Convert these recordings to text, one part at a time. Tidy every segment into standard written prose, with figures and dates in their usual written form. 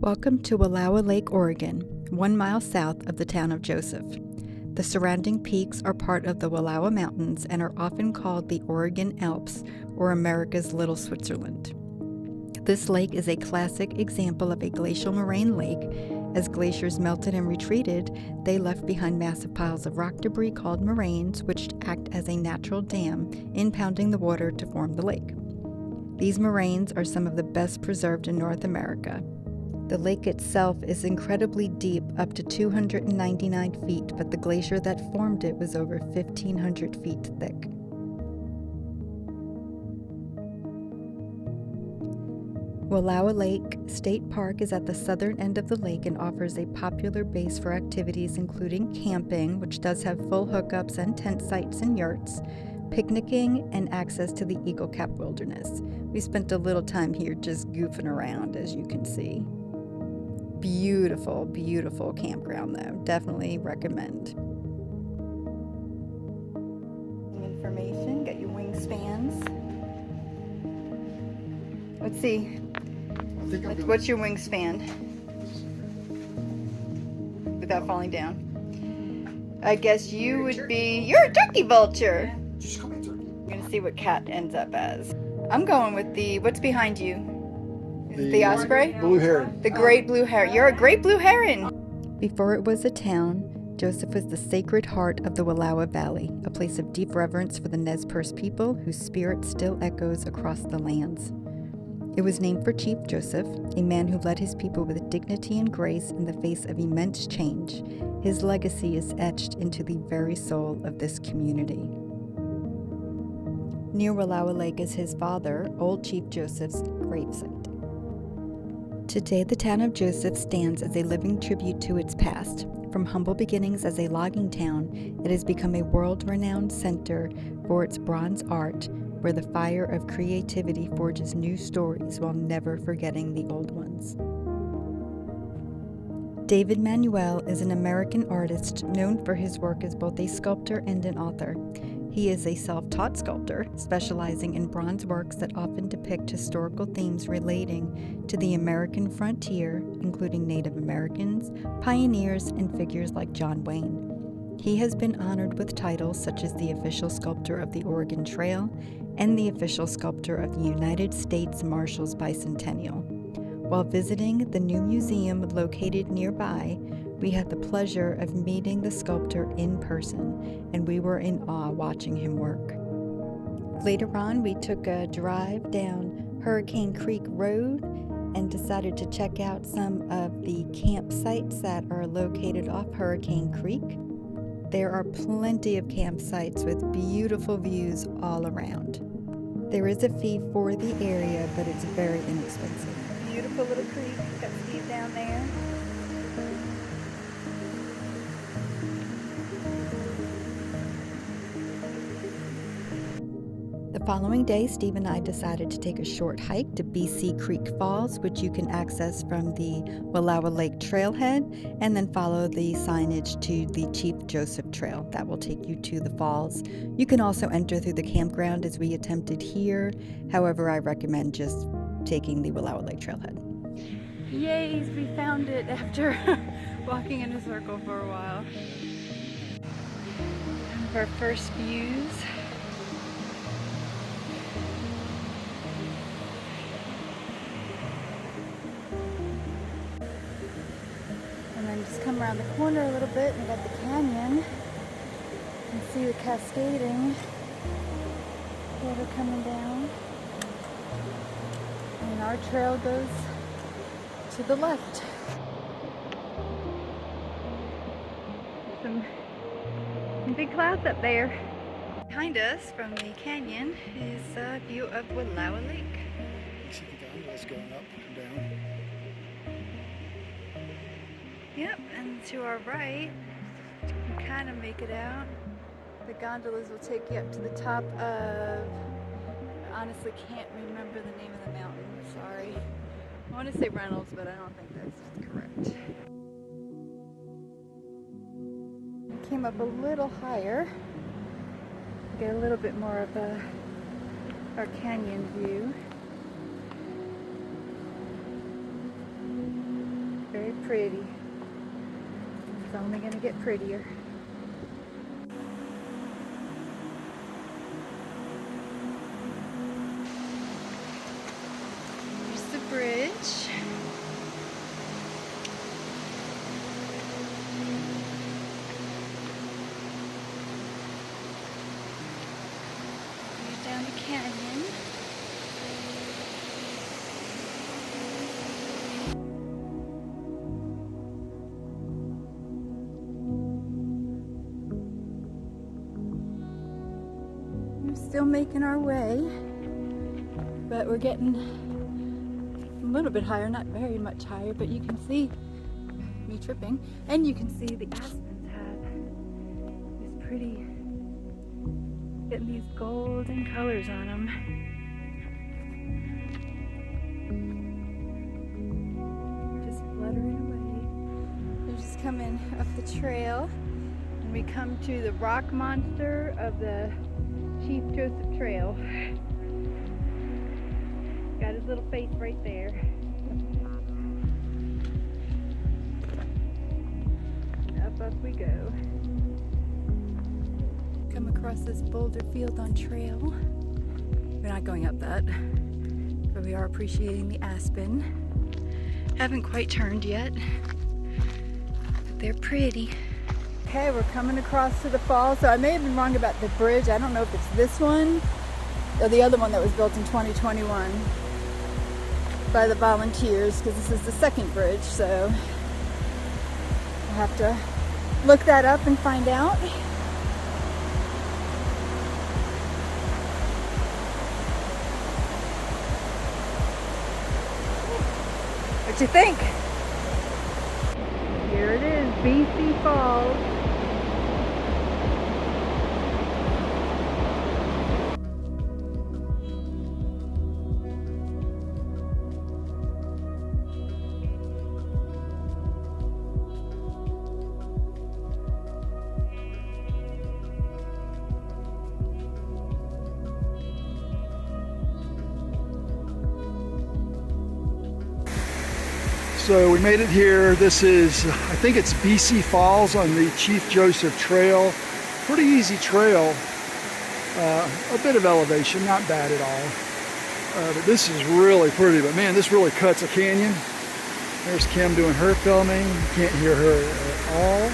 Welcome to Wallowa Lake, Oregon, 1 mile south of the town of Joseph. The surrounding peaks are part of the Wallowa Mountains and are often called the Oregon Alps or America's Little Switzerland. This lake is a classic example of a glacial moraine lake. As glaciers melted and retreated, they left behind massive piles of rock debris called moraines, which act as a natural dam, impounding the water to form the lake. These moraines are some of the best preserved in North America. The lake itself is incredibly deep, up to 299 feet, but the glacier that formed it was over 1,500 feet thick. Wallowa Lake State Park is at the southern end of the lake and offers a popular base for activities including camping, which does have full hookups and tent sites and yurts, picnicking, and access to the Eagle Cap Wilderness. We spent a little time here just goofing around, as you can see. Beautiful, beautiful campground though. Definitely recommend. Some information, got your wingspans. Let's see. What's your wingspan? Without falling down. I guess you would be, you're a turkey vulture. Just call me a turkey. I'm gonna see what cat ends up as. I'm going with the, what's behind you? The osprey? Blue heron. The great blue heron. You're a great blue heron! Before it was a town, Joseph was the sacred heart of the Wallowa Valley, a place of deep reverence for the Nez Perce people whose spirit still echoes across the lands. It was named for Chief Joseph, a man who led his people with dignity and grace in the face of immense change. His legacy is etched into the very soul of this community. Near Wallowa Lake is his father, Old Chief Joseph's gravesite. Today, the town of Joseph stands as a living tribute to its past. From humble beginnings as a logging town, it has become a world-renowned center for its bronze art, where the fire of creativity forges new stories while never forgetting the old ones. David Manuel is an American artist known for his work as both a sculptor and an author. He is a self-taught sculptor, specializing in bronze works that often depict historical themes relating to the American frontier, including Native Americans, pioneers, and figures like John Wayne. He has been honored with titles such as the official sculptor of the Oregon Trail and the official sculptor of the United States Marshals Bicentennial. While visiting the new museum located nearby, we had the pleasure of meeting the sculptor in person, and we were in awe watching him work. Later on, we took a drive down Hurricane Creek Road and decided to check out some of the campsites that are located off Hurricane Creek. There are plenty of campsites with beautiful views all around. There is a fee for the area, but it's very inexpensive. Beautiful little creek, got Steve down there. The following day, Steve and I decided to take a short hike to BC Creek Falls, which you can access from the Wallowa Lake trailhead, and then follow the signage to the Chief Joseph Trail. That will take you to the falls. You can also enter through the campground as we attempted here. However, I recommend just taking the Wallowa Lake trailhead. Yay, we found it after walking in a circle for a while. Our first views. And then just come around the corner a little bit and we got the canyon and see the cascading water coming down. And our trail goes to the left. Some big clouds up there. Behind us from the canyon is a view of Wallowa Lake. You see the gondolas going up and down. Yep, and to our right, you can kind of make it out. The gondolas will take you up to the top of, I honestly can't remember the name of the mountain, sorry. I want to say Reynolds, but I don't think that's correct. Came up a little higher, get a little bit more of our canyon view. Very pretty. It's only going to get prettier. Here's the bridge. Here's down the canyon. Still making our way, but we're getting a little bit higher, not very much higher, but you can see me tripping, and you can see the aspens have this pretty, getting these golden colors on them. Just fluttering away. We're just coming up the trail, and we come to the rock monster of the Chief Joseph Trail. Got his little face right there. Up we go. Come across this boulder field on trail. We're not going up that, but we are appreciating the aspen. Haven't quite turned yet, but they're pretty. Okay, we're coming across to the falls. So I may have been wrong about the bridge. I don't know if it's this one or the other one that was built in 2021 by the volunteers, because this is the second bridge, so I'll have to look that up and find out. What you think? Here it is, BC Falls. So we made it here. This is, I think it's BC Falls on the Chief Joseph Trail. Pretty easy trail. A bit of elevation, not bad at all. But this is really pretty. But man, this really cuts a canyon. There's Kim doing her filming. You can't hear her at all.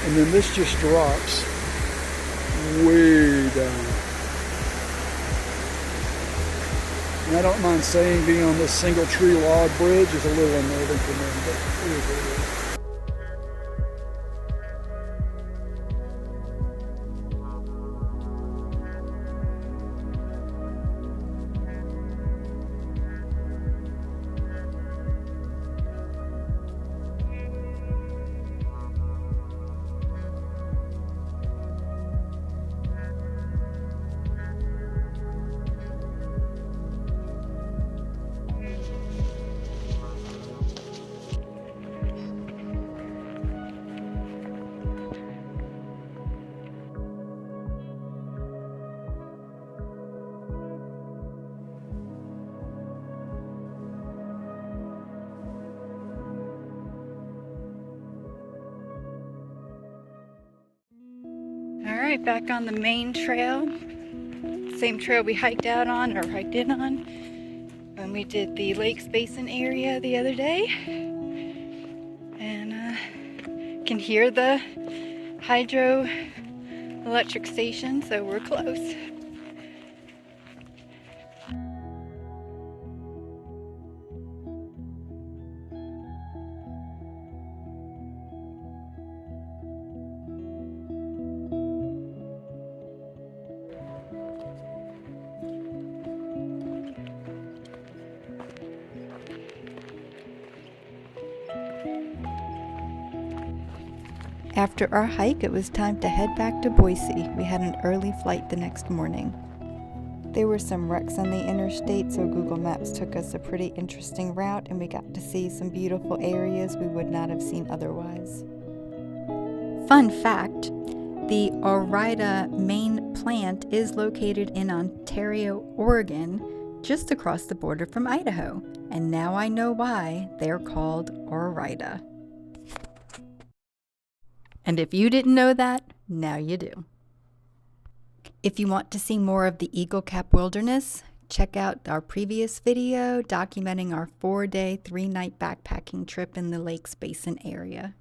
And then this just drops way down. And I don't mind saying being on this single tree log bridge is a little unnerving for me, but it is what it is. Alright, back on the main trail. Same trail we hiked out on, or hiked in on, when we did the Lakes Basin area the other day. And can hear the hydroelectric station, so we're close. After our hike, it was time to head back to Boise. We had an early flight the next morning. There were some wrecks on the interstate, so Google Maps took us a pretty interesting route, and we got to see some beautiful areas we would not have seen otherwise. Fun fact, the Ore-Ida main plant is located in Ontario, Oregon, just across the border from Idaho, and now I know why they're called Ore-Ida. And if you didn't know that, now you do. If you want to see more of the Eagle Cap Wilderness, check out our previous video documenting our 4-day, 3-night backpacking trip in the Lakes Basin area.